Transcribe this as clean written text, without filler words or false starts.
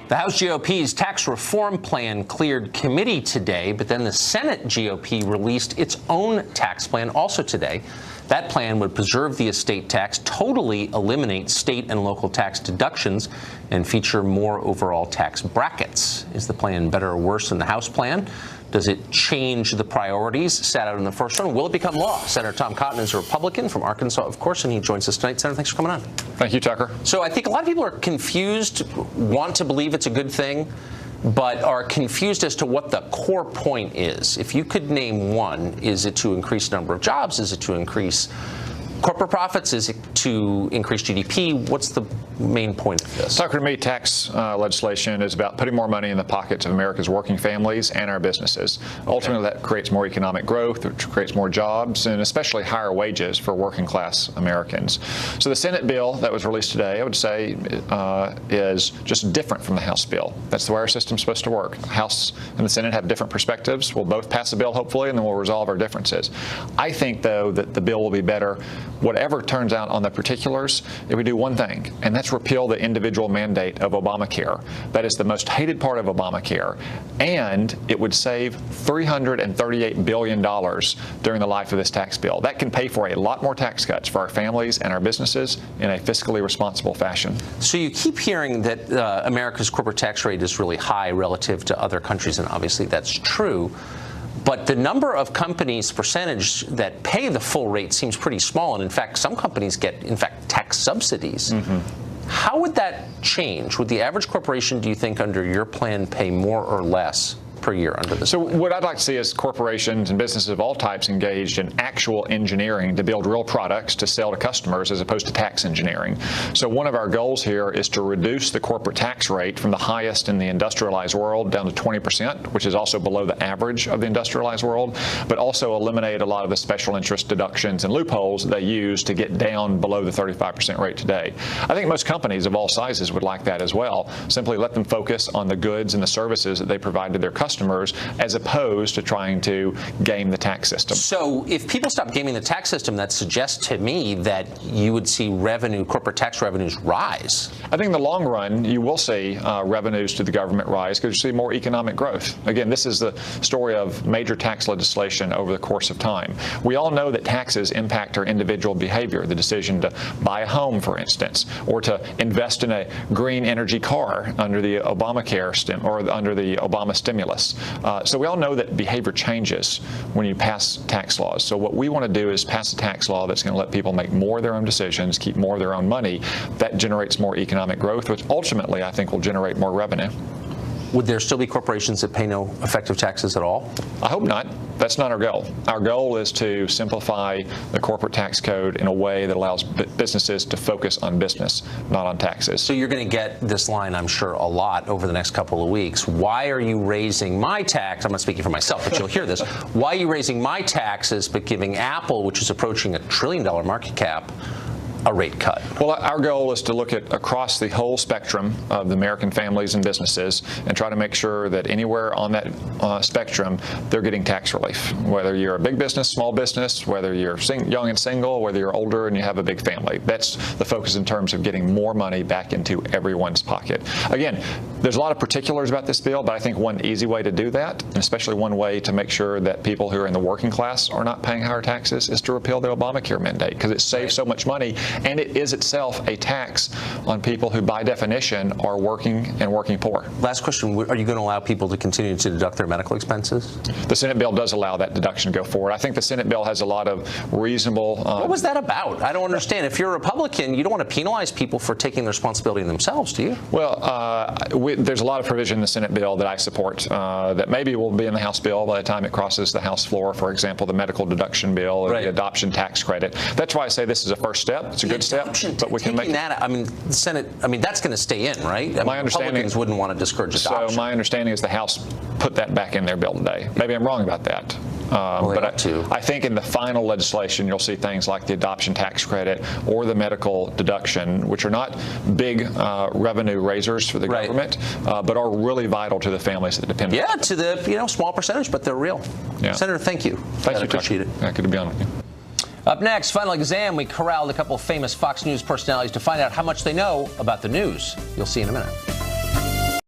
The House GOP's tax reform plan cleared committee today, but then the Senate GOP released its own tax plan also today. That plan would preserve the estate tax, totally eliminate state and local tax deductions, and feature more overall tax brackets. Is the plan better or worse than the House plan? Does it change the priorities set out in the first one? Will it become law? Senator Tom Cotton is a Republican from Arkansas, of course, and he joins us tonight. Senator, thanks for coming on. Thank you, Tucker. So I think a lot of people are confused, want to believe it's a good thing, but are confused as to what the core point is. If you could name one, is it to increase the number of jobs? Is it to increase corporate profits? Is it to increase GDP? What's the main point of this? Tucker, to me, tax legislation is about putting more money in the pockets of America's working families and our businesses. Ultimately, that creates more economic growth, which creates more jobs, and especially higher wages for working class Americans. So the Senate bill that was released today, I would say, is just different from the House bill. That's the way our system's supposed to work. The House and the Senate have different perspectives. We'll both pass a bill, hopefully, and then we'll resolve our differences. I think, though, that the bill will be better, whatever turns out on the particulars, if we do one thing, and that's repeal the individual mandate of Obamacare. That is the most hated part of Obamacare, and it would save $338 billion during the life of this tax bill. That can pay for a lot more tax cuts for our families and our businesses in a fiscally responsible fashion. So you keep hearing that America's corporate tax rate is really high relative to other countries, and obviously that's true. But the number of companies, percentage that pay the full rate seems pretty small. And in fact, some companies get, tax subsidies. How would that change? Would the average corporation, do you think, under your plan pay more or less per year under this? So what I'd like to see is corporations and businesses of all types engaged in actual engineering to build real products to sell to customers as opposed to tax engineering. So one of our goals here is to reduce the corporate tax rate from the highest in the industrialized world down to 20%, which is also below the average of the industrialized world, but also eliminate a lot of the special interest deductions and loopholes that they use to get down below the 35% rate today. I think most companies of all sizes would like that as well. Simply let them focus on the goods and the services that they provide to their customers as opposed to trying to game the tax system. So if people stop gaming the tax system, that suggests to me that you would see corporate tax revenues rise. I think in the long run, you will see revenues to the government rise because you see more economic growth. Again, this is the story of major tax legislation over the course of time. We all know that taxes impact our individual behavior, the decision to buy a home, for instance, or to invest in a green energy car under the Obamacare or under the Obama stimulus. So we all know that behavior changes when you pass tax laws. So what we want to do is pass a tax law that's going to let people make more of their own decisions, keep more of their own money. That generates more economic growth, which ultimately I think will generate more revenue. Would there still be corporations that pay no effective taxes at all? I hope not. That's not our goal. Our goal is to simplify the corporate tax code in a way that allows businesses to focus on business, not on taxes. So you're going to get this line, I'm sure, a lot over the next couple of weeks. Why are you raising my tax? I'm not speaking for myself, but you'll hear this. Why are you raising my taxes but giving Apple, which is approaching $1 trillion market cap, a rate cut? Well, our goal is to look at across the whole spectrum of the American families and businesses and try to make sure that anywhere on that spectrum, they're getting tax relief. Whether you're a big business, small business, whether you're young and single, whether you're older and you have a big family. That's the focus in terms of getting more money back into everyone's pocket. Again, there's a lot of particulars about this bill, but I think one easy way to do that, and especially one way to make sure that people who are in the working class are not paying higher taxes, is to repeal the Obamacare mandate, because it saves so much money. And it is itself a tax on people who, by definition, are working and working poor. Last question. Are you going to allow people to continue to deduct their medical expenses? The Senate bill does allow that deduction to go forward. I think the Senate bill has a lot of reasonable... What was that about? I don't understand. If you're a Republican, you don't want to penalize people for taking the responsibility themselves, do you? Well, there's a lot of provision in the Senate bill that I support that maybe will be in the House bill by the time it crosses the House floor. For example, the medical deduction bill or the adoption tax credit. That's why I say this is a first step. It's a good step. But we can make that. I mean, the Senate. I mean, that's going to stay in, right? My understanding, Republicans wouldn't want to discourage adoption. So my understanding is the House put that back in their bill today. Maybe I'm wrong about that. But I think in the final legislation, you'll see things like the adoption tax credit or the medical deduction, which are not big revenue raisers for the government, but are really vital to the families that depend on them. Yeah, to the small percentage, but they're real. Yeah. Senator, thank you. Thank you. Appreciate it. Yeah, good to be on with you. Up next, Final Exam. We corralled a couple of famous Fox News personalities to find out how much they know about the news. You'll see in a minute.